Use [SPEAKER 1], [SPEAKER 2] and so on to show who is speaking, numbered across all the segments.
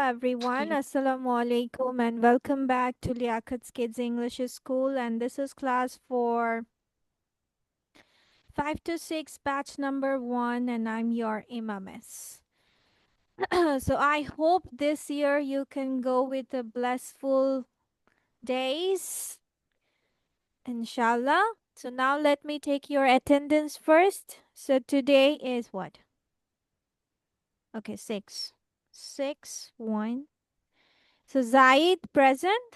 [SPEAKER 1] everyone. Assalamu alaikum and welcome back to Liakat's Kids English School. And this is class for 5 to 6, batch number 1, and I'm your Imamis. So I hope this year you can go with the blissful days, inshallah. So now let me take your attendance first. So today is what? Okay, 6. 6, 1. So Zaid present?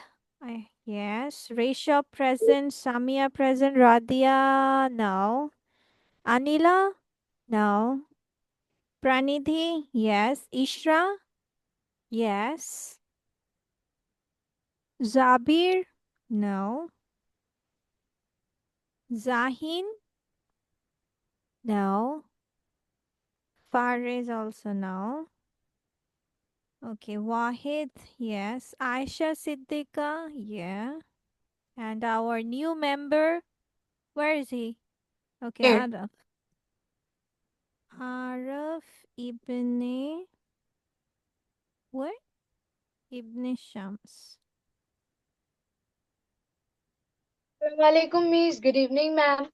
[SPEAKER 1] Yes. Resha present. Samia present. Radia? No. Anila? No. Pranidhi? Yes. Ishra? Yes. Zabir? No. Zahin? No. Fariz also no. Okay. Wahid? Yes. Aisha Siddiqa? Yeah. And our new member? Where is he? Okay,
[SPEAKER 2] Here.
[SPEAKER 1] Araf. Araf Ibn what? Ibn Shams.
[SPEAKER 3] Assalamualaikum, Miss. Good evening, ma'am.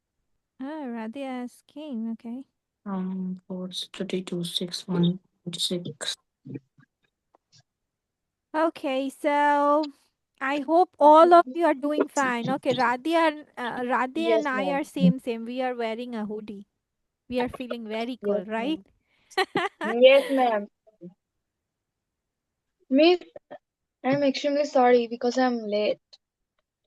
[SPEAKER 1] Oh, Radia is king. Okay.
[SPEAKER 2] 32, 6, 1, 6.
[SPEAKER 1] Okay, so I hope all of you are doing fine. Okay, Radia
[SPEAKER 3] Yes,
[SPEAKER 1] and I
[SPEAKER 3] ma'am.
[SPEAKER 1] are same. We are wearing a hoodie. We are feeling very
[SPEAKER 3] Yes,
[SPEAKER 1] cold, right?
[SPEAKER 3] ma'am. Yes, ma'am. Miss, I'm extremely sorry because I'm late.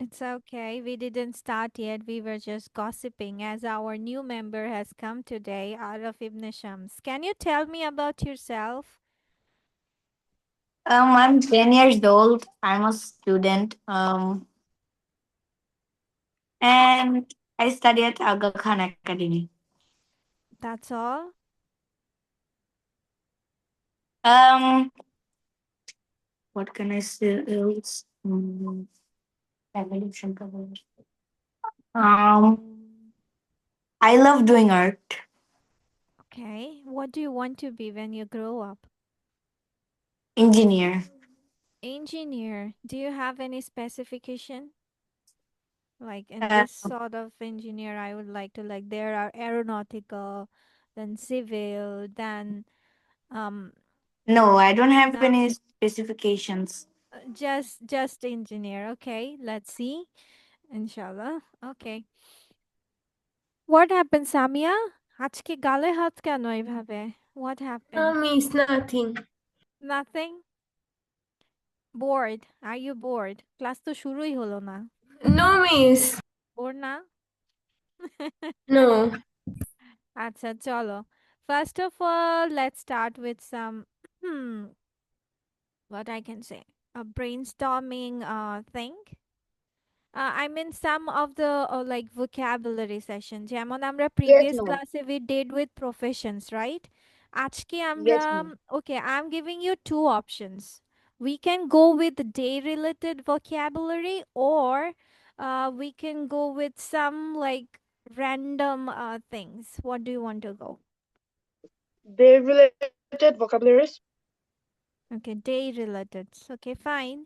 [SPEAKER 1] It's okay. We didn't start yet. We were just gossiping as our new member has come today, Araf Ibn Shams. Can you tell me about yourself?
[SPEAKER 2] I'm 10 years old. I'm a student. And I study at Aga Khan Academy.
[SPEAKER 1] That's all?
[SPEAKER 2] Um, what can I say else? Evolution cover. I love doing art.
[SPEAKER 1] Okay. What do you want to be when you grow up?
[SPEAKER 2] Engineer.
[SPEAKER 1] Engineer. Do you have any specification? Like in
[SPEAKER 2] Uh,
[SPEAKER 1] this sort of engineer, I would like to like there are aeronautical, then civil, then um
[SPEAKER 2] no, I don't have
[SPEAKER 1] no,
[SPEAKER 2] any specifications.
[SPEAKER 1] just engineer. Okay, let's see. Inshallah. Okay. What happened, Samia? আজকে গালে হাত কেন এভাবে? What
[SPEAKER 4] No,
[SPEAKER 1] happened?
[SPEAKER 4] miss, nothing.
[SPEAKER 1] Nothing? Bored? Are you bored? Class তো শুরুই হলো না।
[SPEAKER 4] No, miss.
[SPEAKER 1] Bored না?
[SPEAKER 4] No.
[SPEAKER 1] আচ্ছা চলো। First of all, let's start with some what I can say, a brainstorming thing. I mean some of the like vocabulary session যেমন আমরা
[SPEAKER 3] Yes,
[SPEAKER 1] previous
[SPEAKER 3] ma'am.
[SPEAKER 1] class we did with professions, right? আজকে আমরা
[SPEAKER 3] Yes, ma'am.
[SPEAKER 1] okay, I'm giving you two options. We can go with day related vocabulary or we can go with some like random things. What do you want to go?
[SPEAKER 3] They related vocabularies.
[SPEAKER 1] Okay, day related. Okay, fine.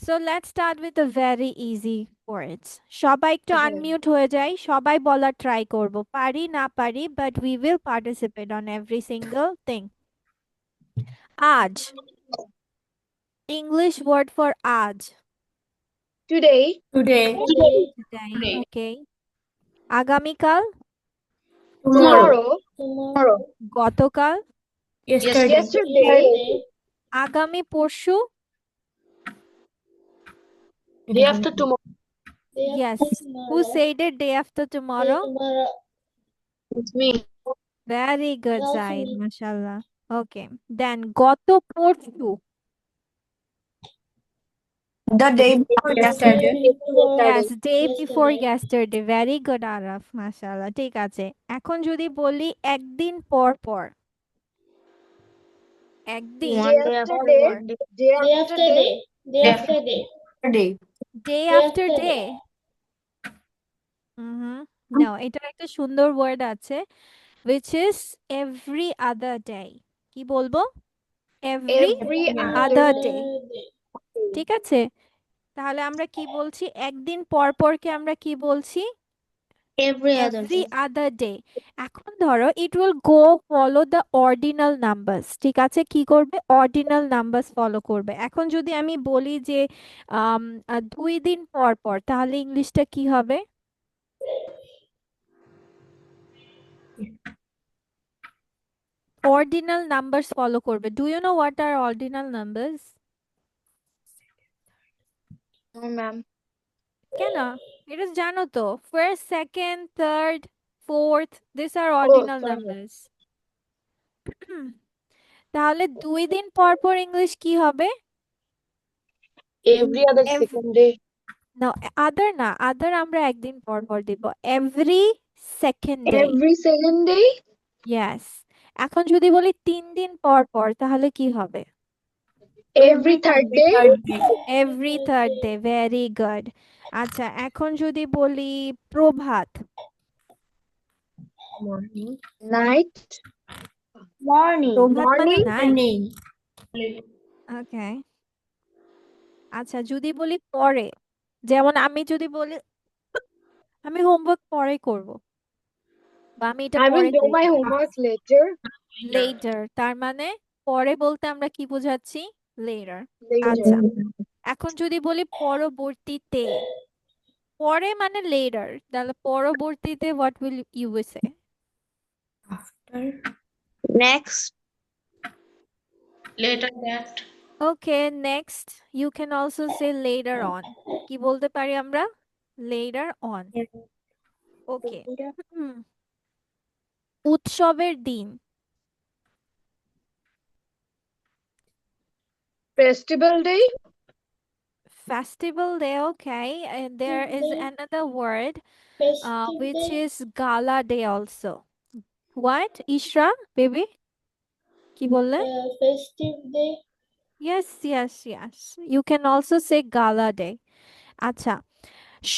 [SPEAKER 1] So let's start with the very easy words. সবাই একটু
[SPEAKER 3] Okay, ma'am.
[SPEAKER 1] unmute হয়ে যাই, সবাই বলার try করব, পারি না পারি, but we will participate on every single thing. আজ, English word for আজ.
[SPEAKER 3] Today.
[SPEAKER 4] Today.
[SPEAKER 1] Today, okay. আগামীকাল,
[SPEAKER 4] Tomorrow.
[SPEAKER 3] Tomorrow.
[SPEAKER 1] গতকাল,
[SPEAKER 4] Yesterday.
[SPEAKER 3] Yesterday.
[SPEAKER 1] আগামী পরশু,
[SPEAKER 3] Day after tomorrow.
[SPEAKER 1] yes. Who said it? Day after tomorrow?
[SPEAKER 3] It's me.
[SPEAKER 1] Very good, Zaid, mashallah. Okay, then গত পরশু,
[SPEAKER 2] The day before yesterday.
[SPEAKER 1] yes, day before yesterday. Very good, Araf, mashallah. ঠিক আছে। এখন যদি বলি একদিন পর পর, একদিন
[SPEAKER 3] Day after day.
[SPEAKER 1] পর,
[SPEAKER 3] Day after day.
[SPEAKER 2] Day.
[SPEAKER 1] day after day. No, এটার একটা সুন্দর ওয়ার্ড আছে which is every other day. কি বলবো? every
[SPEAKER 3] Every
[SPEAKER 1] other
[SPEAKER 3] other
[SPEAKER 1] day, ঠিক আছে? তাহলে আমরা কি বলছি? একদিন পর পরকে আমরা কি বলছি?
[SPEAKER 2] Every other
[SPEAKER 1] every
[SPEAKER 2] day.
[SPEAKER 1] other day. এখন ধরো it will go follow the ordinal numbers, ঠিক আছে? কি করবে? ordinal numbers ফলো করবে। এখন যদি আমি বলি যে 2 দিন পর পর, তাহলে ইংলিশটা কি হবে? ordinal numbers ফলো করবে। Do you know what are ordinal numbers?
[SPEAKER 3] No, ma'am.
[SPEAKER 1] কেন? এটা জানো তো, first, second, third, fourth, these are
[SPEAKER 3] Oh,
[SPEAKER 1] ordinal
[SPEAKER 3] sorry.
[SPEAKER 1] numbers. তাহলে 2 দিন পর পর ইংলিশ কি হবে?
[SPEAKER 3] Every other
[SPEAKER 1] Ev-
[SPEAKER 3] second day.
[SPEAKER 1] No, other না, other আমরা একদিন পর পর দিব। every second day.
[SPEAKER 3] Every second day.
[SPEAKER 1] Yes. এখন যদি বলি 3 দিন পর পর, তাহলে কি হবে?
[SPEAKER 3] Every third day.
[SPEAKER 1] every third day. Very good. আচ্ছা, এখন যদি বলি প্রভাত,
[SPEAKER 4] Morning.
[SPEAKER 3] Night.
[SPEAKER 2] Morning.
[SPEAKER 1] প্রভাত মানে
[SPEAKER 3] Morning.
[SPEAKER 1] নাই। ওকে, আচ্ছা যদি বলি পরে, যেমন আমি যদি বলি আমি হোমওয়ার্ক পরে করব, বা আমি এটা
[SPEAKER 3] I
[SPEAKER 1] পরে
[SPEAKER 3] will do
[SPEAKER 1] করব,
[SPEAKER 3] my homework later.
[SPEAKER 1] later, তার মানে পরে বলতে আমরা কি বোঝাচ্ছি? later.
[SPEAKER 3] Later.
[SPEAKER 1] আচ্ছা, এখন যদি বলি পরবর্তীতে, পরে মানে later, তাহলে পরবর্তীতে what will you say?
[SPEAKER 4] After.
[SPEAKER 2] Next.
[SPEAKER 5] Later that.
[SPEAKER 1] Okay, next you can also say later on. কি বলতে পারি আমরা? later on. Okay. উৎসবের দিন,
[SPEAKER 3] Festival day.
[SPEAKER 1] festival day. Okay, and there is another word which is gala day also. What, Ishra, baby? কি বললে?
[SPEAKER 4] Festive day.
[SPEAKER 1] Yes, yes, yes. You can also say gala day. আচ্ছা,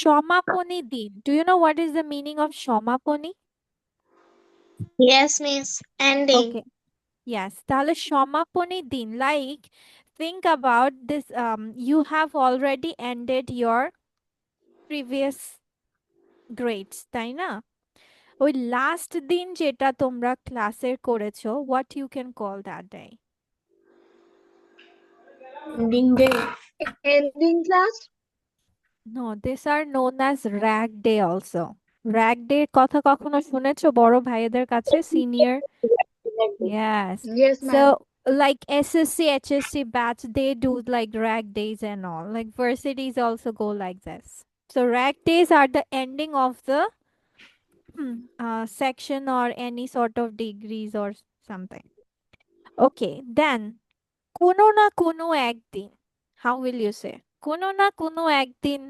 [SPEAKER 1] সমাপনী দিন. Do you know what is the meaning of সমাপনী?
[SPEAKER 2] Yes, miss. Ending.
[SPEAKER 1] Okay. Yes, তাহলে সমাপনী দিন, like think about this, you have already ended your previous grades, তাই না? ওই লাস্ট দিন যেটা তোমরা ক্লাসের করেছো, what you can call that day?
[SPEAKER 4] Ending day.
[SPEAKER 3] Ending class.
[SPEAKER 1] No, these are known as rag day also. rag day কথা কখনো শুনেছো বড় ভাইদের কাছে, senior? Yes.
[SPEAKER 3] Yes, ma'am.
[SPEAKER 1] So like SSC, HSC batch, they do like rag days and all. Like varsities also go like this. So rag days are the ending of the section or any sort of degrees or something. Okay, then কোনো না কোনো একদিন, how will you say? কোনো না কোনো একদিন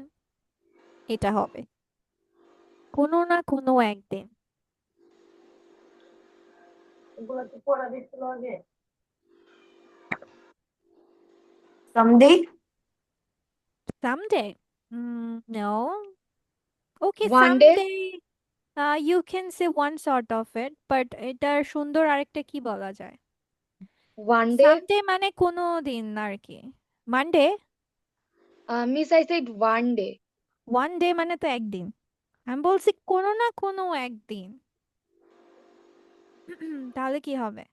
[SPEAKER 1] এটা হবে। কোনো না কোনো একদিন।
[SPEAKER 2] Someday.
[SPEAKER 1] Someday? No. Okay,
[SPEAKER 3] One day.
[SPEAKER 1] someday. You can say one sort of it, but এটার সুন্দর আরেকটা কি বলা যায়?
[SPEAKER 3] One day.
[SPEAKER 1] Someday মানে কোনো দিন আর কি। Monday?
[SPEAKER 3] Miss, I said one day.
[SPEAKER 1] One day মানে তো একদিন। আমি বলছি কোনো না কোনো একদিন। তাহলে কি হবে?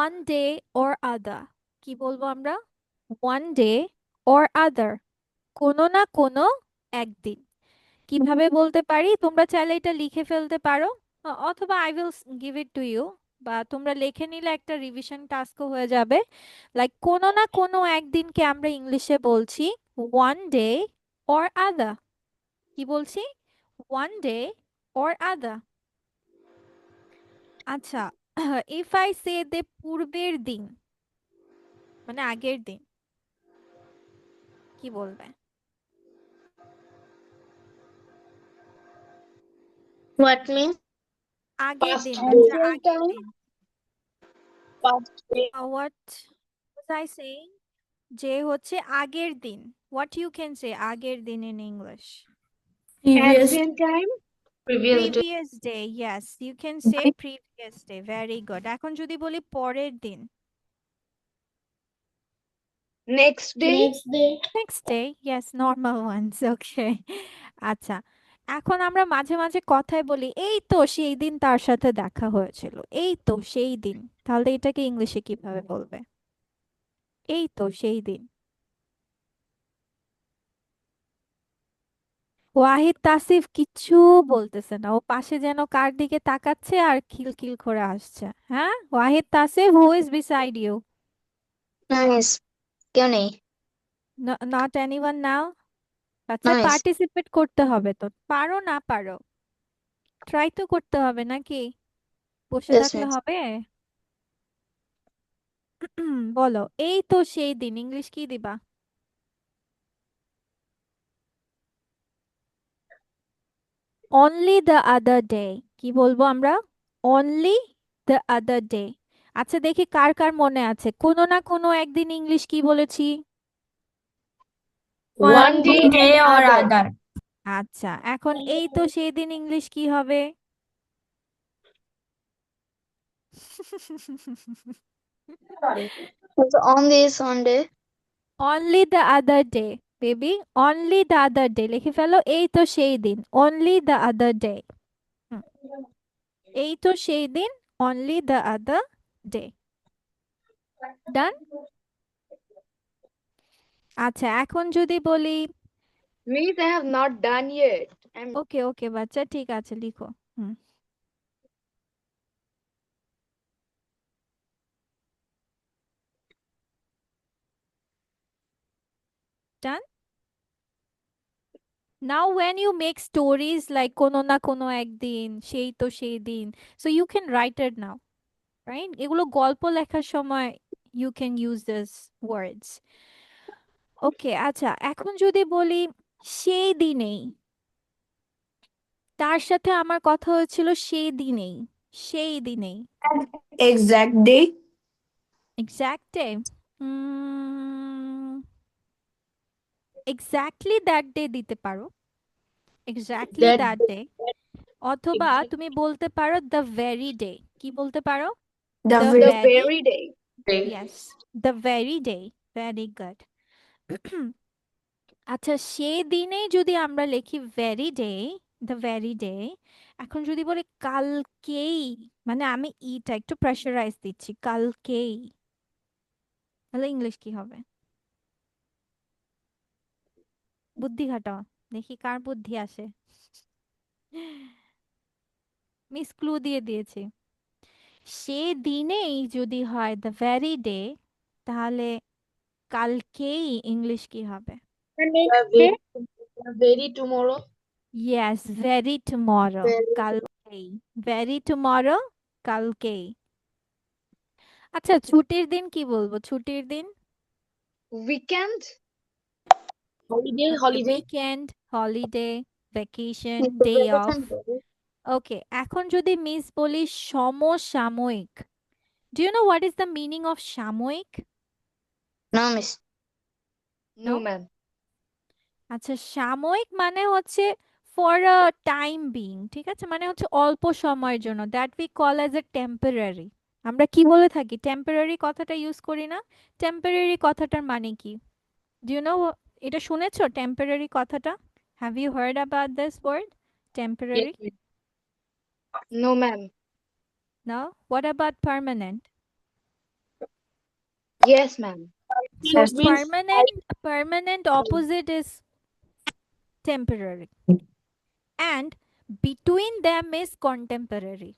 [SPEAKER 1] One day or other. কি বলবো আমরা? One day or other. কোনো না কোনো একদিন। কিভাবে বলতে পারি? তোমরা চাইলে এটা লিখে ফেলতে পারো, অথবা I will give it to you, বা তোমরা লিখে নিলে একটা রিভিশন টাস্কও হয়ে যাবে। লাইক কোনো না কোনো একদিনকে আমরা ইংলিশে বলছি ওয়ান ডে অর আদার। কি বলছি? One day or other. আচ্ছা, ইফ আই সে দে পূর্বের দিন মানে আগের দিন, কি বলবে?
[SPEAKER 2] What means?
[SPEAKER 1] আগের
[SPEAKER 5] Past
[SPEAKER 1] দিন,
[SPEAKER 5] time.
[SPEAKER 1] বাচ্চা
[SPEAKER 3] Usual
[SPEAKER 1] আগের
[SPEAKER 3] time.
[SPEAKER 1] দিন।
[SPEAKER 5] Past day.
[SPEAKER 1] What was I saying? যে হচ্ছে আগের দিন। What you can say আগের দিন in English?
[SPEAKER 4] Previous.
[SPEAKER 3] Ancient time.
[SPEAKER 2] Previous day.
[SPEAKER 1] Previous day, yes, you can say previous day. Very good. এখন যদি বলি পরের দিন,
[SPEAKER 3] Next day.
[SPEAKER 4] Next day.
[SPEAKER 1] next day, yes, normal ones. Okay. আচ্ছা, এখন আমরা মাঝে মাঝে কথায় বলি এই তো সেই দিন তার সাথে দেখা হয়েছিল, এই তো সেই দিন। তাহলে এটাকে ইংলিশে কিভাবে বলবে? এই তো সেই দিন। ওয়াহিদ তাসিফ কিচ্ছু বলতেছে না, ও পাশে যেন কার দিকে তাকাচ্ছে আর খিলখিল করে আসছে। হ্যাঁ, Wahid Tasif, who is beside you?
[SPEAKER 2] No, miss. क्यों नहीं?
[SPEAKER 1] Not anyone now? আচ্ছা,
[SPEAKER 2] No, miss.
[SPEAKER 1] পার্টিসিপেট করতে হবে তো, পারো না পারো, ট্রাই তো করতে হবে নাকি? বসে
[SPEAKER 2] Yes,
[SPEAKER 1] থাকলে
[SPEAKER 2] miss.
[SPEAKER 1] হবে? বলো, এই তো সেই দিন ইংলিশ কি দিবা? অনলি দ্য আদার ডে কি বলবো আমরা? Only the other day. আচ্ছা, দেখি কার কার মনে আছে কোনো না কোনো একদিন ইংলিশ কি বলেছি?
[SPEAKER 3] One day
[SPEAKER 4] day
[SPEAKER 3] and
[SPEAKER 4] or
[SPEAKER 3] other.
[SPEAKER 4] other.
[SPEAKER 1] আচ্ছা, এখন এই তো সেই দিন ইংলিশ কি হবে?
[SPEAKER 2] Also on this one day.
[SPEAKER 1] Only the other day baby, only the other day লিখে ফেলো, এই তো সেই দিন, অনলি দ্য আদার ডে। এই তো সেই দিন, অনলি দ্য আদার ডে। ডান? আচ্ছা, এখন যদি বলি,
[SPEAKER 3] Miss, I have not done yet.
[SPEAKER 1] ওকে ওকে বাচ্চা, ঠিক আছে, লিখো। Done? Now when you make stories like কোনো না কোনো একদিন, সেই তো সেই দিন, so you can write it now, right? এগুলো গল্প লেখার সময় you can use these words. ওকে, আচ্ছা, এখন যদি বলি সেই দিনেই, তার সাথে আমার কথা হয়েছিল সেই দিনেই, সেই দিনেই,
[SPEAKER 2] Exact day.
[SPEAKER 1] exact day, exactly that day দিতে পারো, exactly
[SPEAKER 3] That
[SPEAKER 1] that day, অথবা তুমি বলতে পারো the very day। কি বলতে পারো?
[SPEAKER 2] The
[SPEAKER 1] The
[SPEAKER 3] the
[SPEAKER 1] very,
[SPEAKER 3] very day.
[SPEAKER 2] day.
[SPEAKER 1] yes, the very day, very good. আচ্ছা, সেই দিনেই যদি আমরা লিখি very day, the very day, এখন যদি বলি কালকেই, মানে আমি ইটা একটু প্রেশারাইজ দিচ্ছি, কালকেই, তাহলে ইংলিশ কি হবে? বুদ্ধি খাটাও, দেখি কার বুদ্ধি আসে। মিস ক্লু দিয়ে দিয়েছি। সে দিনেই যদি হয় the very day, তাহলে কালকেই ইংলিশ কি হবে?
[SPEAKER 3] The next day. Very tomorrow.
[SPEAKER 1] Yes, very tomorrow,
[SPEAKER 2] Very
[SPEAKER 1] কালকেই, very tomorrow, কালকেই। আচ্ছা, ছুটির দিন কি বলবো? ছুটির দিন?
[SPEAKER 3] Weekend.
[SPEAKER 5] Holiday,
[SPEAKER 1] Okay,
[SPEAKER 5] holiday.
[SPEAKER 1] weekend, holiday, vacation,
[SPEAKER 2] It's a
[SPEAKER 1] day
[SPEAKER 2] vacation
[SPEAKER 1] off.
[SPEAKER 2] day.
[SPEAKER 1] ওকে, এখন যদি মিস বলি সমসাময়িক, do you know what is the meaning of সাময়িক?
[SPEAKER 2] No, miss.
[SPEAKER 3] No,
[SPEAKER 1] No?
[SPEAKER 3] ma'am.
[SPEAKER 1] আচ্ছা, সাময়িক মানে হচ্ছে ফর আ টাইম বিং, ঠিক আছে, মানে হচ্ছে অল্প সময়ের জন্য, that we call as a temporary. আমরা কি বলে থাকি? টেম্পোরারি কথাটা ইউজ করি না? টেম্পোরারি কথাটার মানে কি? Do you know? এটা শুনেছো টেম্পোরারি কথাটা? Have you heard about this word temporary?
[SPEAKER 3] Yes, ma'am. No, ma'am.
[SPEAKER 1] No? What about permanent?
[SPEAKER 3] Yes, ma'am.
[SPEAKER 1] So
[SPEAKER 5] Yes, means
[SPEAKER 1] permanent opposite is temporary, and between them is contemporary.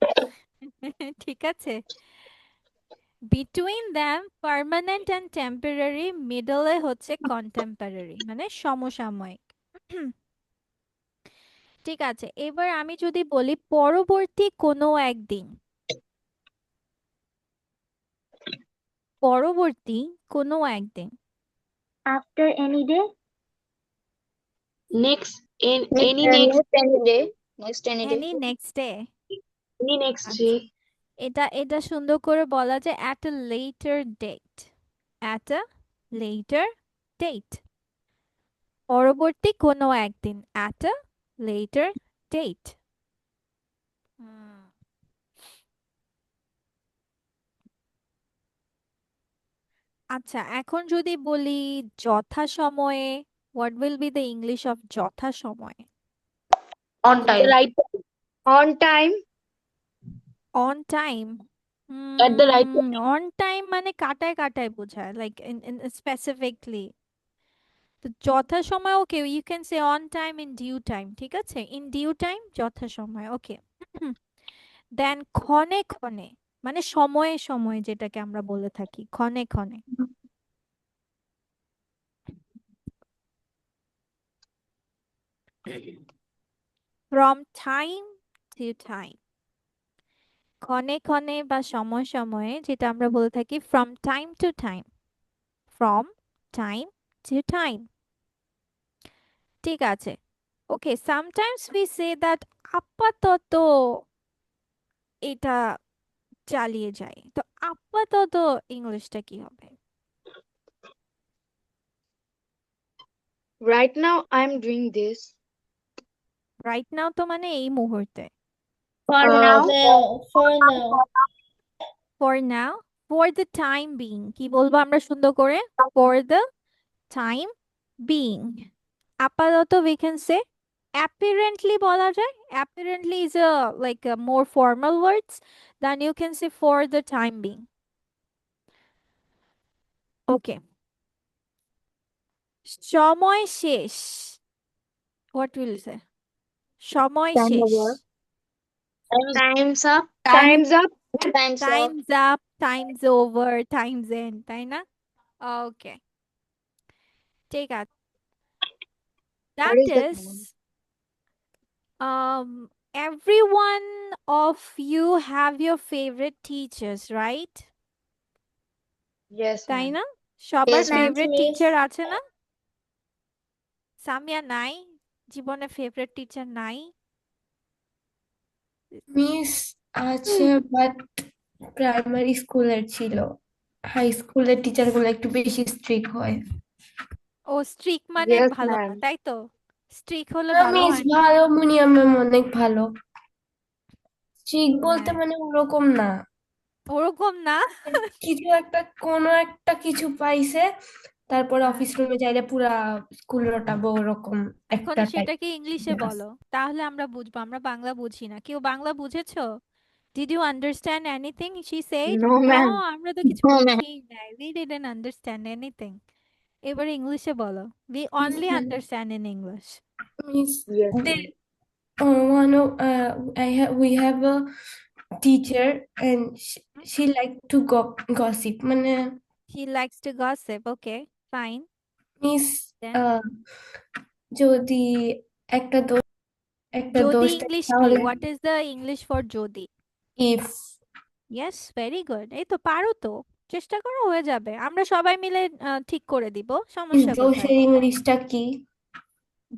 [SPEAKER 1] ঠিক আছে, between them permanent and temporary, middle এ হচ্ছে contemporary, মানে সমসাময়িক। ঠিক আছে, এবার আমি যদি বলি পরবর্তী কোনো একদিন, পরবর্তী কোনো একদিন,
[SPEAKER 4] After any day.
[SPEAKER 5] next in
[SPEAKER 2] Next,
[SPEAKER 5] any next
[SPEAKER 2] next any day. Next any day.
[SPEAKER 1] any next day।
[SPEAKER 5] any next
[SPEAKER 1] আচ্ছা,
[SPEAKER 5] day.
[SPEAKER 1] এটা সুন্দর করে বলা যায় at a later date, at a later date, পরবর্তী কোনো একদিন, at a later date। হুম। আচ্ছা, এখন যদি বলি যথাসময়ে, what will be the English of যথাসময়ে?
[SPEAKER 2] On
[SPEAKER 5] At the
[SPEAKER 2] time.
[SPEAKER 5] right time.
[SPEAKER 3] On time.
[SPEAKER 1] On time.
[SPEAKER 5] At the right time.
[SPEAKER 1] On time মানে কাটায় কাটায় বোঝায়, like in specifically. তো যথাসময়, okay, you can say on time in due time, ঠিক আছে, in due time যথাসময়, okay. Then ক্ষণে ক্ষণে মানে সময়ে সময়ে, যেটাকে আমরা বলে থাকি ক্ষণে ক্ষণে। ফ্রম টাইম টু টাইম, ক্ষণে ক্ষণে বা সময় সময়ে, যেটা আমরা বলে থাকি from time to time, from time to time, ঠিক আছে। ওকে, সামটাইমস উই সে দ্যাট আপাতত এটা চালিয়ে যাই, তো আপাতত ইংলিশটা কি হবে?
[SPEAKER 3] Right now, I'm doing this.
[SPEAKER 1] Right now তো মানে এই মুহূর্তে।
[SPEAKER 2] For
[SPEAKER 3] Uh,
[SPEAKER 2] now.
[SPEAKER 6] For now.
[SPEAKER 1] For now, for the time being, কি বলবো আমরা সুন্দর করে? For the time being. আপাতত we can say apparently বলা যায়, apparently is a like a more formal words, then you can say for the time being. Okay, সময় শেষ, what will you say? সময়
[SPEAKER 3] Time
[SPEAKER 1] শেষ,
[SPEAKER 3] over.
[SPEAKER 2] Time's up.
[SPEAKER 3] Time's up.
[SPEAKER 2] Time's up.
[SPEAKER 1] time's up, time's over, time's end, তাই না? Okay, ঠিক আছে।
[SPEAKER 3] What
[SPEAKER 1] That
[SPEAKER 3] is the
[SPEAKER 1] is,
[SPEAKER 3] time?
[SPEAKER 1] every one of you have your favorite teachers, right?
[SPEAKER 3] Yes,
[SPEAKER 1] তাই
[SPEAKER 3] ma'am.
[SPEAKER 1] না? সবার
[SPEAKER 2] Yes, ma'am.
[SPEAKER 1] Favourite
[SPEAKER 6] Miss.
[SPEAKER 1] Teacher আছে না? সামিয়া নাই? জীবনে ফেভারিট টিচার নাই?
[SPEAKER 6] মিস আছে, বাট প্রাইমারি স্কুলের ছিল। হাই স্কুলের টিচার গুলো একটু বেশি স্ট্রিক্ট হয়।
[SPEAKER 1] ও স্ট্রিক মানে
[SPEAKER 3] Yes,
[SPEAKER 1] ভালো না,
[SPEAKER 3] ma'am.
[SPEAKER 1] তাই তো? স্ট্রিক হলে
[SPEAKER 6] না
[SPEAKER 1] ভালো
[SPEAKER 6] মিস,
[SPEAKER 1] হয় না?
[SPEAKER 6] ভালো, মুনিয়া ম্যাম অনেক ভালো। স্ট্রিক্ট বলতে
[SPEAKER 1] হ্যাঁ,
[SPEAKER 6] মানে ওরকম না,
[SPEAKER 1] ওরকম না।
[SPEAKER 6] কিছু একটা কোনো একটা কিছু পাইছে, তারপর
[SPEAKER 1] হ্যাঁ,
[SPEAKER 6] অফিস রুমে যাইলে পুরা স্কুল রটাবো, ওরকম
[SPEAKER 1] এখন
[SPEAKER 6] একটা টাইপ।
[SPEAKER 1] সেটাকে ইংলিশে বলো, তাহলে আমরা বুঝবো, আমরা বাংলা বুঝি না। কেউ বাংলা বুঝেছো? Did you understand anything she said?
[SPEAKER 3] No,
[SPEAKER 1] No,
[SPEAKER 3] ma'am.
[SPEAKER 1] আমরা তো কিছু
[SPEAKER 2] No, ma'am.
[SPEAKER 1] বুঝিই নাই, we didn't understand anything. এবার ইংলিশে বলো, we only understand in English.
[SPEAKER 6] Miss
[SPEAKER 3] Yes,
[SPEAKER 6] দে
[SPEAKER 3] ma'am.
[SPEAKER 6] one of we have a teacher and she like to gossip, মানে
[SPEAKER 1] She likes to gossip, okay, fine.
[SPEAKER 6] Miss
[SPEAKER 1] Then
[SPEAKER 6] যদি একটা একটা
[SPEAKER 1] Jodi
[SPEAKER 6] দোষ থাকে
[SPEAKER 1] English কি?
[SPEAKER 6] তাহলে
[SPEAKER 1] What is the English for Jodi?
[SPEAKER 6] If.
[SPEAKER 1] Yes, very good. এই তো পারো তো, চেষ্টা করো, হয়ে যাবে। আমরা সবাই মিলে ঠিক করে দিব, সমস্যা কোথায়?
[SPEAKER 6] দোষের ইংলিশটা কি?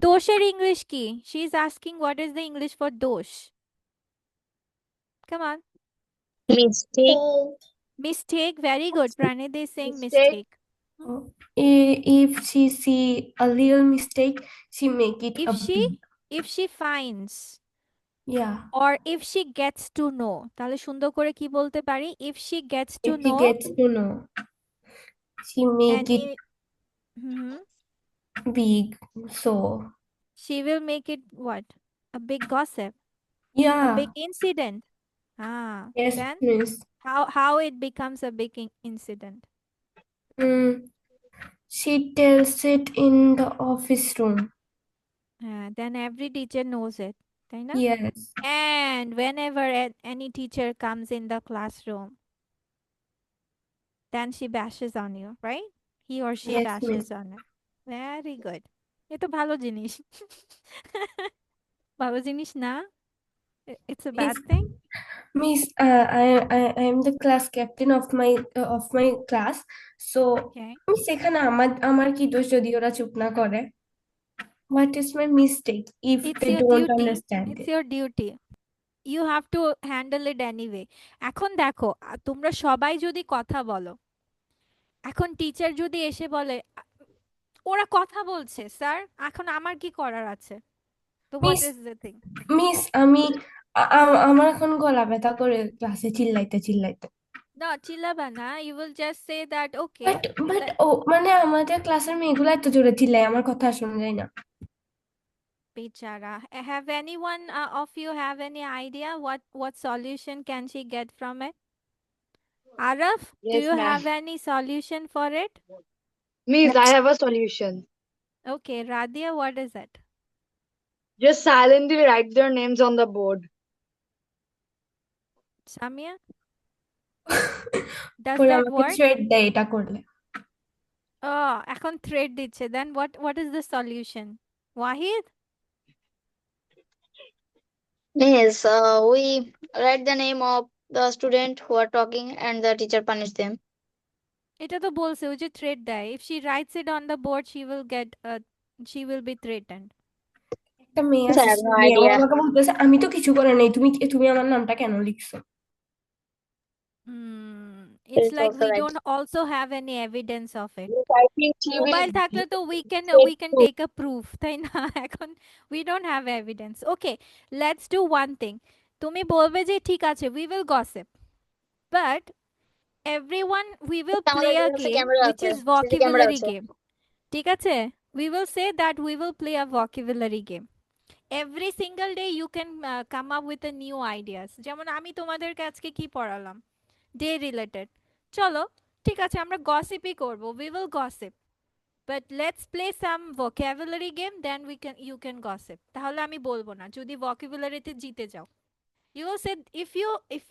[SPEAKER 1] দোষের ইংলিশ কি? She is asking what is the English for দোষ. Come on.
[SPEAKER 2] Mistake.
[SPEAKER 1] Mistake, very good. Pranidhi is saying
[SPEAKER 3] Mistake.
[SPEAKER 1] mistake.
[SPEAKER 6] If she see a little mistake, she make it
[SPEAKER 1] If
[SPEAKER 6] a big.
[SPEAKER 1] if she finds
[SPEAKER 6] Yeah,
[SPEAKER 1] or if she gets to know, তাহলে সুন্দর করে কি বলতে পারি? If she gets to
[SPEAKER 6] if she
[SPEAKER 1] know
[SPEAKER 6] gets to know, she make
[SPEAKER 1] and
[SPEAKER 6] it
[SPEAKER 1] Mhm.
[SPEAKER 6] big. So
[SPEAKER 1] She will make it what? A big gossip, a
[SPEAKER 6] yeah,
[SPEAKER 1] big incident. Ah,
[SPEAKER 6] yes,
[SPEAKER 1] then
[SPEAKER 6] miss.
[SPEAKER 1] how it becomes a big incident?
[SPEAKER 6] Mm, she tells it in the office room.
[SPEAKER 1] Then every teacher knows it, তাই না?
[SPEAKER 6] Yes,
[SPEAKER 1] And whenever any teacher comes in the classroom, then she bashes on you, right? He or she
[SPEAKER 6] yes,
[SPEAKER 1] bashes
[SPEAKER 6] miss.
[SPEAKER 1] on you. Very good. এ তো ভালো জিনিস। ভালো জিনিস না? It's a bad
[SPEAKER 6] Miss,
[SPEAKER 1] thing?
[SPEAKER 6] miss, I am the class captain of my class. So
[SPEAKER 1] Okay.
[SPEAKER 6] Miss এখানে আমার আমার কি দোষ যদি ওরা চুপ না করে? What is my mistake if
[SPEAKER 1] It's
[SPEAKER 6] they
[SPEAKER 1] your
[SPEAKER 6] don't
[SPEAKER 1] duty.
[SPEAKER 6] understand
[SPEAKER 1] It's
[SPEAKER 6] it?
[SPEAKER 1] your duty. You have to handle it anyway. এখন দেখো, তোমরা সবাই যদি কথা বলো, এখন টিচার যদি এসে বলে ওরা কথা বলছে স্যার, এখন আমার কি করার আছে? তো what
[SPEAKER 6] miss
[SPEAKER 1] is the thing?
[SPEAKER 6] Miss আমি আমার এখন গলা ব্যথা করে ক্লাসে চিল্লাইতে চিল্লাইতে।
[SPEAKER 1] No, চিল্লাবা না, you will just say that okay.
[SPEAKER 6] But ও মানে আমাদের ক্লাসের মেয়েগুলো এত জোরে চিল্লাই, আমার কথা শোনা যায় না।
[SPEAKER 1] Bichara. Have anyone of you have any idea what solution can she get from it? Araf, do
[SPEAKER 3] Yes,
[SPEAKER 1] you
[SPEAKER 3] ma'am.
[SPEAKER 1] have any solution for it?
[SPEAKER 3] Miss, I have a solution.
[SPEAKER 1] Okay, Radia, what is it?
[SPEAKER 3] Just silently write their names on the board.
[SPEAKER 1] Samia, does
[SPEAKER 6] ওরা
[SPEAKER 1] that
[SPEAKER 6] আমাকে
[SPEAKER 1] work?
[SPEAKER 6] Thread দেয় এটা করলে।
[SPEAKER 1] Oh, এখন thread দিচ্ছে, then what is the solution? Wahid?
[SPEAKER 5] Yes, we write the name of the student who are talking and the teacher punish them.
[SPEAKER 1] এটা তো বলছে ওই যে thread দেয়, if she writes it on the board she will be threatened.
[SPEAKER 6] একটা মেয়ে
[SPEAKER 5] Yes, I
[SPEAKER 6] আছে,
[SPEAKER 5] have
[SPEAKER 6] say
[SPEAKER 5] no
[SPEAKER 6] মেয়ে
[SPEAKER 5] idea.
[SPEAKER 6] আমাকে বলতেছে আমি তো কিছু করে নাই, তুমি তুমি আমার নামটা কেন লিখছো?
[SPEAKER 1] It's
[SPEAKER 5] It's
[SPEAKER 1] like
[SPEAKER 5] also
[SPEAKER 1] we
[SPEAKER 5] right.
[SPEAKER 1] don't also have any evidence of it.
[SPEAKER 3] Yes, I think she will
[SPEAKER 1] mobile থাকলে তো we can
[SPEAKER 3] proof.
[SPEAKER 1] take a proof, তাই না? এখন we don't have evidence. Okay, let's do one thing. তুমি বলবে যে ঠিক আছে, we will gossip, but everyone we will
[SPEAKER 5] আমাদের
[SPEAKER 1] play a
[SPEAKER 5] কাছে
[SPEAKER 1] game
[SPEAKER 5] ক্যামেরা
[SPEAKER 1] which
[SPEAKER 5] আছে,
[SPEAKER 1] is
[SPEAKER 5] সিসি ক্যামেরা
[SPEAKER 1] vocabulary
[SPEAKER 5] আছে।
[SPEAKER 1] game. ঠিক আছে, we will say that we will play a vocabulary game. Every single day you can come up with a new ideas. যেমন আমি তোমাদেরকে আজকে কি পড়ালাম, ডে রিলেটেড। চলো ঠিক আছে, আমরা গসিপই করব, we will gossip, but let's play some vocabulary game, then you can gossip. তাহলে আমি বলবো না যদি vocabularyতে জিতে যাও। You will say if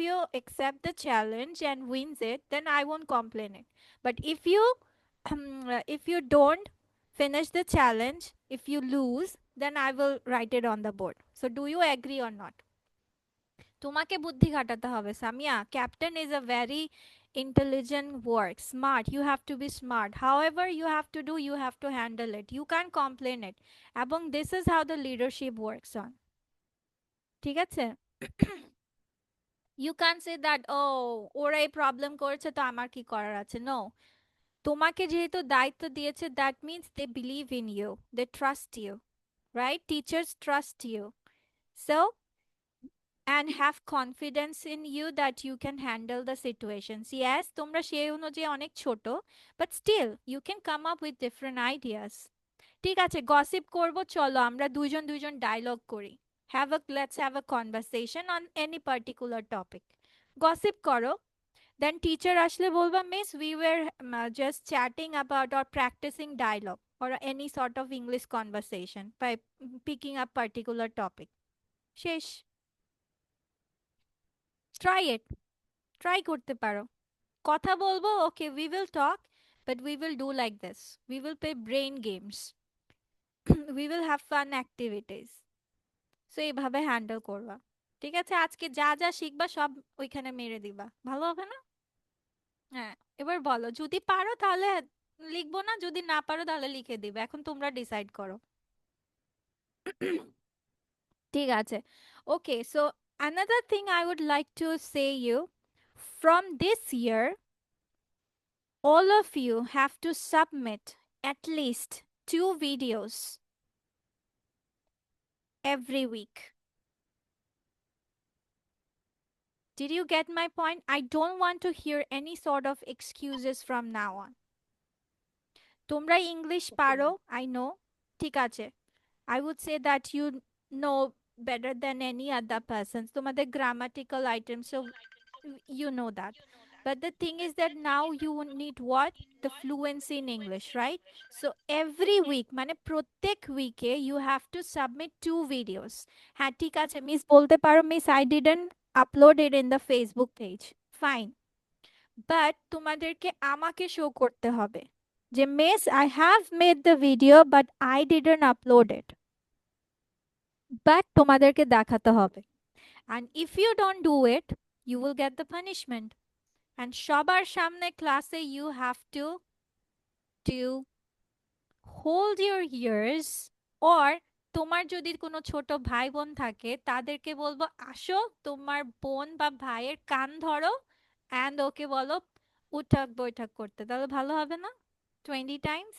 [SPEAKER 1] you accept the challenge and wins it, then I won't complain it. But if you don't finish the challenge, if you lose, then I will write it on the board. So do you agree or not? তোমাকে বুদ্ধি খাটাতে হবে Samia. Captain is a very intelligent work, smart. You have to be smart. However you have to do, you have to handle it. You can't complain it. এবং this is how the leadership works on. ঠিক আছে? You can't say that, oh, ওরা এই problem করেছে তো আমার কি করার আছে। No, তোমাকে যেহেতু দায়িত্ব দিয়েছে, that means they believe in you, they trust you, right? Teachers trust you, so and have confidence in you that you can handle the situations. Yes, তোমরা সেই অনুযায়ী অনেক ছোট, but still you can come up with different ideas. ঠিক আছে, gossip করব, চলো আমরা দুইজন ডায়লগ করি। Let's have a conversation on any particular topic. Gossip করো, then teacher আসলে বলবা, miss, we were just chatting about or practicing dialogue or any sort of English conversation by picking up particular topic. শেষ। try করতে পারো, কথা বলবো, okay, we will talk, but we will do like this, we will play brain games. We will have fun activities. So এইভাবে handle করবা। ঠিক আছে, আজকে যা যা শিখবা সব ওইখানে মেরে দিবা, ভালো হবে না? হ্যাঁ, এবার বলো, যদি পারো তাহলে লিখবো না, যদি না পারো তাহলে লিখে দিবে, এখন তোমরা ডিসাইড করো। ঠিক আছে, okay. So another thing I would like to say you, from this year all of you have to submit at least 2 videos every week. Did you get my point? I don't want to hear any sort of excuses from now on. তোমরা English পারো, I know, ঠিক আছে, I would say that you know better than any other person. তোমাদের grammatical items, so you know that. But the thing is that now you need what? The fluency in English, right? So every week, মানে প্রত্যেক উইকে you have to submit 2 videos. হ্যাঁ ঠিক আছে, miss বলতে পারো, miss I didn't upload it in the Facebook page. Fine. But তোমাদেরকে আমাকে শো করতে হবে যে miss I have made the video but I didn't upload it. But তোমাদেরকে দেখাতে হবে. And if you don't do it, you will get the punishment. And সবার সামনে ক্লাসে you have to hold your ears, or তোমার যদি কোনো ছোট ভাই বোন থাকে তাদেরকে বলবো, আসো তোমার বোন বা ভাইয়ের কান ধরো and ওকে বলো উঠাক বৈঠক করতে, তাহলে ভালো হবে না? 20 times.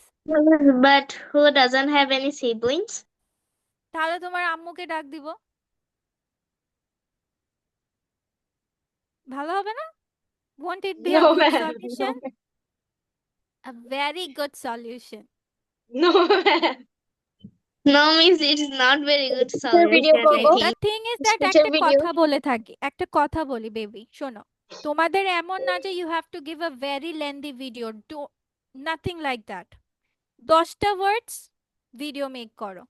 [SPEAKER 5] But who doesn't have any siblings?
[SPEAKER 1] তাহলে তোমার আম্মুকে ডাক দিব। ভালো হবে না? Won't it be a
[SPEAKER 3] No,
[SPEAKER 1] good
[SPEAKER 3] ma'am.
[SPEAKER 1] solution? A very good solution.
[SPEAKER 3] No, ma'am.
[SPEAKER 5] No means it is not very good Teacher video solution, I
[SPEAKER 1] Okay,
[SPEAKER 5] think.
[SPEAKER 1] the thing is that
[SPEAKER 5] Teacher
[SPEAKER 1] একটা
[SPEAKER 5] video.
[SPEAKER 1] কথা বলে থাকি, একটা কথা বলি baby, শোনো। তোমাদের এমন না যে you have to give a very lengthy video. Nothing like that. 10টা words ভিডিও মেক করো,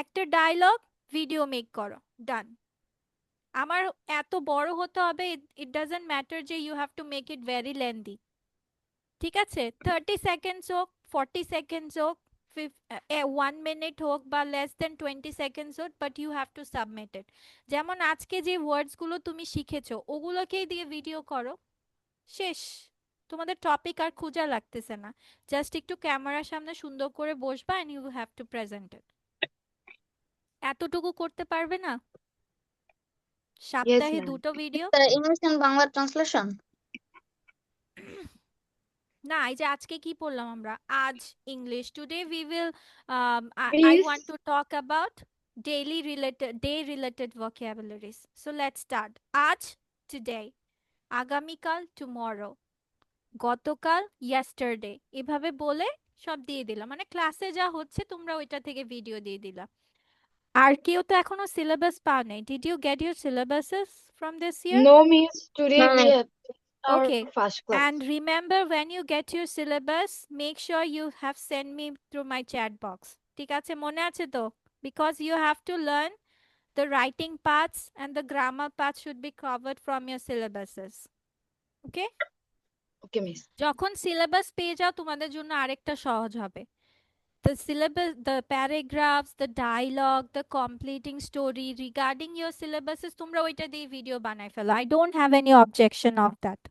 [SPEAKER 1] একটা ডায়লগ ভিডিও মেক করো, ডান। আমার এত বড় হতে হবে, ইট ডাজন্ট ম্যাটার যে you have to make it very lengthy, ঠিক আছে? 30 সেকেন্ডস হোক, 40 সেকেন্ডস হোক, 1 মিনিট হোক বা লেস দেন 20 সেকেন্ডস হোক, but you have to submit it. যেমন আজকে যে ওয়ার্ডসগুলো তুমি শিখেছো ওগুলোকেই দিয়ে ভিডিও করো, শেষ। তোমাদের টপিক আর খোঁজা লাগতেছে না, জাস্ট একটু ক্যামেরার সামনে সুন্দর করে বসবা and you have to present it. এতটুকু করতে পারবে না? সপ্তাহে
[SPEAKER 3] ma'am.
[SPEAKER 1] 2টো video?
[SPEAKER 5] The English and Bangla translation.
[SPEAKER 1] না, এই যে আজকে কি পড়লাম আমরা? আজ English. Today we will I
[SPEAKER 3] Please.
[SPEAKER 1] want to talk about day related vocabularies. So let's start. আজ today, আগামীকাল tomorrow, গতকাল yesterday, এভাবে বলে সব দিয়ে দিলাম। মানে ক্লাসে যা হচ্ছে তোমরা ওইটা থেকে ভিডিও দিয়ে দিলা। আর কেউ তো এখনো সিলেবাস পাও নাই। Did you get your syllabuses from this year?
[SPEAKER 3] No, miss. Today
[SPEAKER 5] No,
[SPEAKER 3] we
[SPEAKER 5] ma'am.
[SPEAKER 3] have our
[SPEAKER 1] Okay.
[SPEAKER 3] first class.
[SPEAKER 1] And remember, when you get your syllabus, make sure you have sent me through my chat box. ঠিক আছে, মনে আছে তো? Because you have to learn the writing parts and the grammar parts should be covered from your syllabuses. Okay?
[SPEAKER 3] Okay, miss.
[SPEAKER 1] যখন syllabus পেয়ে যাও তোমাদের জন্য আরেকটা সহজ হবে। The syllabus, the paragraphs, the dialogue, the completing story regarding your syllabuses তোমরা ওইটা দিয়ে ভিডিও বানাই ফেলো। I don't have any objection of that.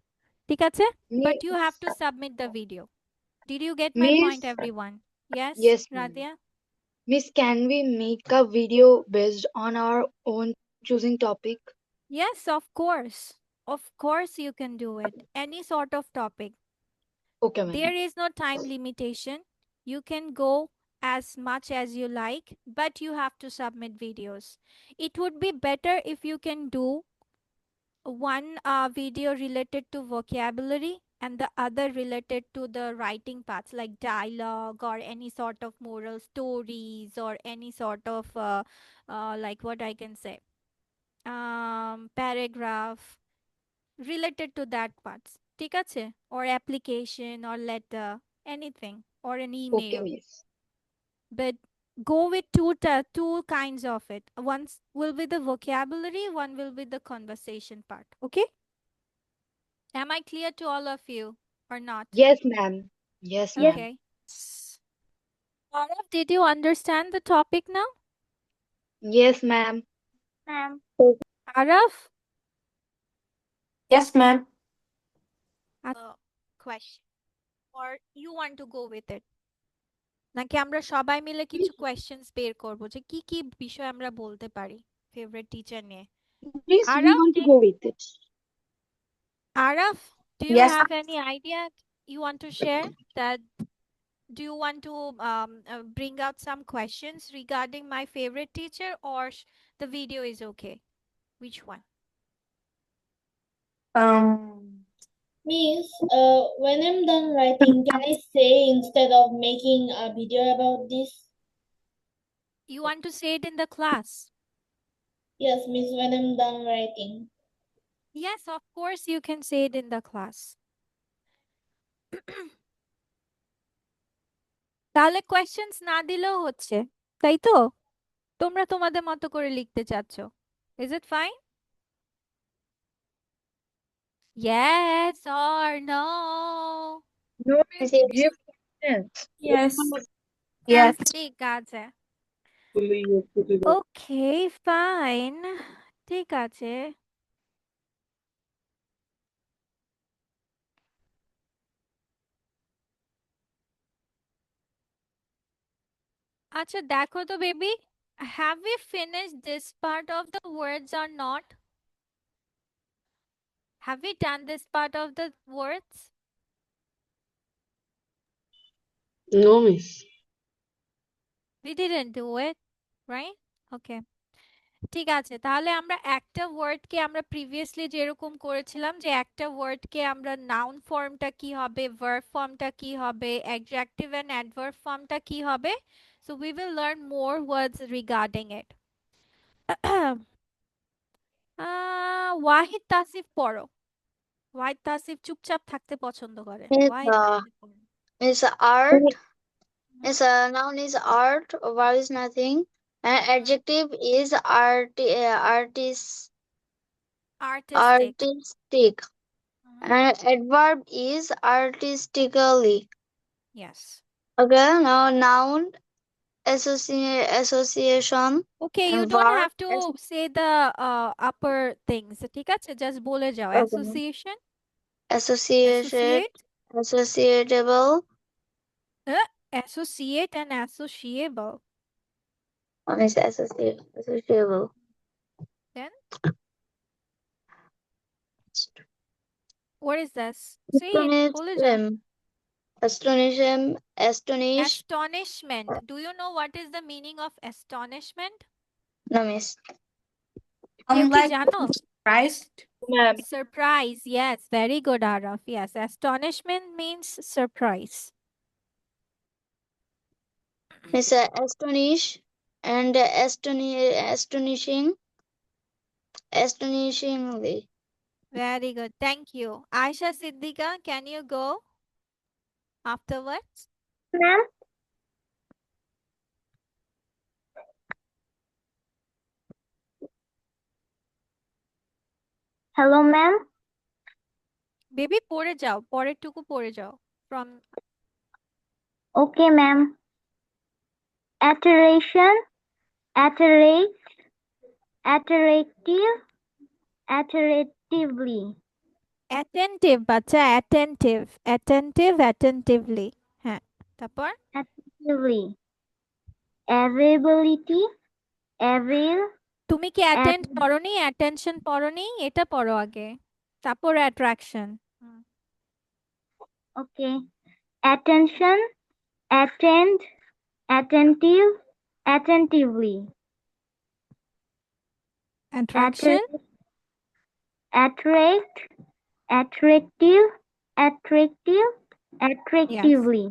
[SPEAKER 1] ঠিক আছে? But you have to submit the video. Did you get my point,
[SPEAKER 3] Miss.
[SPEAKER 1] everyone? Yes,
[SPEAKER 3] Yes, ma'am.
[SPEAKER 1] Radia?
[SPEAKER 3] Miss, can we make a video based on our own choosing topic?
[SPEAKER 1] Yes, of course. Of course you can do it. Any sort of topic.
[SPEAKER 3] Okay, ma'am.
[SPEAKER 1] There is no time limitation. You can go as much as you like, but you have to submit videos. It would be better if you can do one video related to vocabulary and the other related to the writing parts like dialogue or any sort of moral stories or any sort of like what I can say, paragraph related to that parts, ঠিক আছে? Or application or letter, anything, or an
[SPEAKER 3] Okay,
[SPEAKER 1] email.
[SPEAKER 3] miss.
[SPEAKER 1] But go with two kinds of it. One will be the vocabulary, one will be the conversation part. Okay? Am I clear to all of you or not?
[SPEAKER 3] Yes, ma'am. Yes, ma'am.
[SPEAKER 1] Okay. Arav, did you understand the topic now?
[SPEAKER 3] Yes, ma'am.
[SPEAKER 4] Ma'am.
[SPEAKER 1] Arav?
[SPEAKER 6] Yes, ma'am.
[SPEAKER 1] Question. Or you want to go with it? নাকি আমরা সবাই মিলে কিছু questions বের করব যে কি কি বিষয় আমরা বলতে পারি ফেভারিট টিচার নিয়ে?
[SPEAKER 3] Please, we
[SPEAKER 1] Arav,
[SPEAKER 3] want to go with it.
[SPEAKER 1] Arav, do you
[SPEAKER 6] Yes.
[SPEAKER 1] have any idea you want to share? That do you want to bring out some questions regarding my favorite teacher, or the video is okay? Which one?
[SPEAKER 7] Miss, when I'm done writing, can I say instead of making a video about this?
[SPEAKER 1] You want to say it in the class?
[SPEAKER 7] Yes, Miss, when I'm done writing.
[SPEAKER 1] Yes, of course you can say it in the class. তাহলে questions না দিলেও হচ্ছে, তাই তো? তোমরা তোমাদের মতো করে লিখতে চাচ্ছ। Is it fine? Yes or no?
[SPEAKER 3] No, miss.
[SPEAKER 5] Yes.
[SPEAKER 3] Give questions.
[SPEAKER 6] Yes.
[SPEAKER 1] Yes, ঠিক আছে। ওকে, ফাইন, ঠিক আছে। আচ্ছা দেখো তো baby, have we finished this part of the words or not? Have we done this part of the words?
[SPEAKER 8] No, miss.
[SPEAKER 1] We didn't do it, right? Okay. ঠিক আছে, তাহলে আমরা একটা ওয়ার্ডকে আমরা প্রিভিয়াসলি যেরকম করেছিলাম যে একটা ওয়ার্ডকে আমরা নাউন ফর্মটা কি হবে, ভার্ব ফর্মটা কি হবে, অ্যাডজেক্টিভ এন্ড অ্যাডভার্ব ফর্মটা কি হবে। So we will learn more words regarding it. Wahid Tasif পড়ো। ওয়াহিদ তাসিফ চুপচাপ থাকতে পছন্দ করে।
[SPEAKER 5] Is
[SPEAKER 1] ওয়াহিদ তাসিফ পড়ো।
[SPEAKER 5] is art. Is a noun is art. Verb is nothing. Adjective is
[SPEAKER 1] Artistic.
[SPEAKER 5] artistic. Adverb is artistically.
[SPEAKER 1] Yes.
[SPEAKER 5] Okay. Now noun association.
[SPEAKER 1] Okay, you
[SPEAKER 5] and
[SPEAKER 1] don't
[SPEAKER 5] verb
[SPEAKER 1] have to say the upper things. ঠিক আছে, just বলে যাও।
[SPEAKER 5] Okay.
[SPEAKER 1] Association,
[SPEAKER 5] associate, associatable.
[SPEAKER 1] associate and associable.
[SPEAKER 5] Is associable.
[SPEAKER 1] Then what is this? Say it, বলে যাও।
[SPEAKER 5] Astonish.
[SPEAKER 1] Astonishment. Do you know what is the meaning of astonishment?
[SPEAKER 5] No, miss.
[SPEAKER 1] কেউ কি
[SPEAKER 2] like
[SPEAKER 1] জানো?
[SPEAKER 2] surprised.
[SPEAKER 3] Ma'am.
[SPEAKER 1] Surprise. Yes, very good, Araf. Yes, astonishment means surprise.
[SPEAKER 5] Miss astonish and astonishingly.
[SPEAKER 1] Very good. Thank you. Aisha Siddika, can you go afterwards?
[SPEAKER 4] Ma'am, hello, ma'am.
[SPEAKER 1] Baby পড়ে যাও, পরেরটুকু পড়ে যাও। From
[SPEAKER 4] Okay, ma'am. Iteration, iterate, iterative, iteratively,
[SPEAKER 1] attentive বাচ্চা, attentive, attentive, attentively. হ্যাঁ, তারপর
[SPEAKER 4] attentively, availability, avail,
[SPEAKER 1] তুমি কি attend পড়োনি, attention পড়োনি? এটা পড়ো আগে, তারপর attraction.
[SPEAKER 4] okay. Attention, attend, attentive, attentively,
[SPEAKER 1] attraction,
[SPEAKER 4] attract, attractive, attractive, attractively,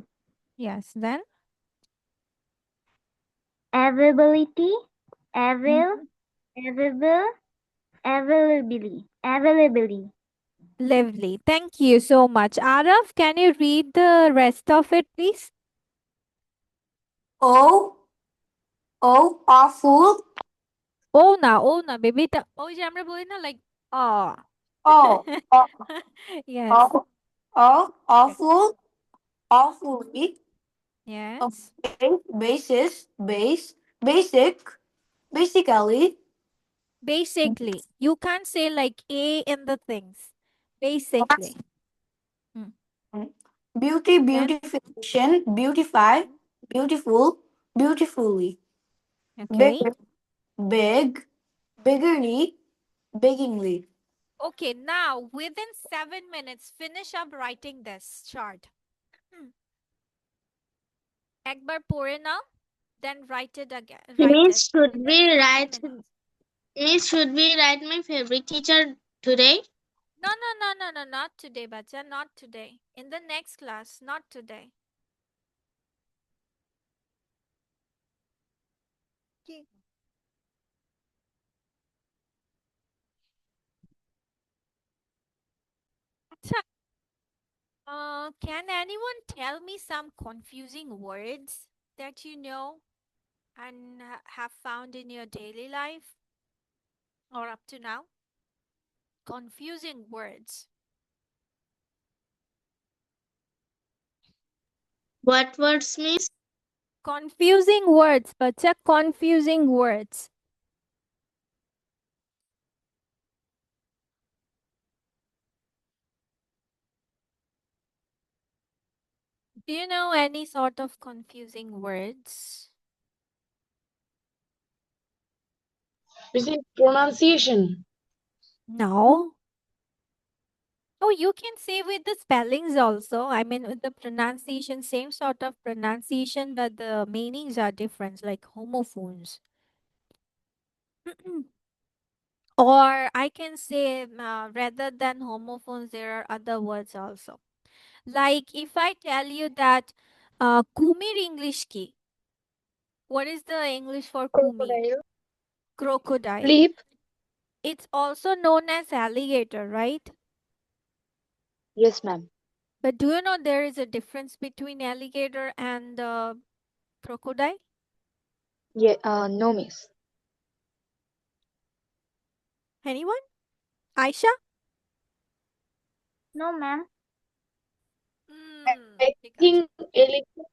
[SPEAKER 1] yes, then
[SPEAKER 4] availability, avail, available, availability.
[SPEAKER 1] lovely. Thank you so much. Araf, can you read the rest of it, please?
[SPEAKER 2] Awful.
[SPEAKER 1] ও না বেবিটা, ওই যে আমরা বলি না like
[SPEAKER 2] Oh,
[SPEAKER 1] yes,
[SPEAKER 2] awful. Awfully.
[SPEAKER 1] yes,
[SPEAKER 2] Basically.
[SPEAKER 1] basically. You can't say like a in the things. Basically.
[SPEAKER 2] Beauty, beautification, beautify, beautiful, beautifully.
[SPEAKER 1] Okay.
[SPEAKER 2] Big, biggerly, beggingly.
[SPEAKER 1] Okay, now within 7 minutes, finish up writing this chart. একবার পড়ে নাও, then write it again.
[SPEAKER 7] Miss,
[SPEAKER 1] it
[SPEAKER 7] should
[SPEAKER 1] within
[SPEAKER 7] we
[SPEAKER 1] 7
[SPEAKER 7] write?
[SPEAKER 1] minutes.
[SPEAKER 7] Miss, should we write my favorite teacher today?
[SPEAKER 1] No, not today, bacha, not today. In the next class, not today. Acha, can anyone tell me some confusing words that you know and have found in your daily life or up to now? Confusing words.
[SPEAKER 7] What words, Miss?
[SPEAKER 1] Confusing words, bacha, confusing words. Do you know any sort of confusing words?
[SPEAKER 8] This is pronunciation.
[SPEAKER 1] No. Oh, you can say with the spellings also. I mean, with the pronunciation, same sort of pronunciation, but the meanings are different, like homophones. Or I can say rather than homophones, there are other words also. Like if I tell you that kumir English ki, what is the English for kumir?
[SPEAKER 5] Crocodile.
[SPEAKER 1] Crocodile.
[SPEAKER 3] Sleep.
[SPEAKER 1] It's also known as alligator, right?
[SPEAKER 3] Yes, ma'am.
[SPEAKER 1] But do you know there is a difference between alligator and crocodile?
[SPEAKER 3] Yeah, no, miss.
[SPEAKER 1] Anyone? Aisha?
[SPEAKER 4] No, ma'am.
[SPEAKER 8] I
[SPEAKER 1] Pikachu.
[SPEAKER 8] think elephant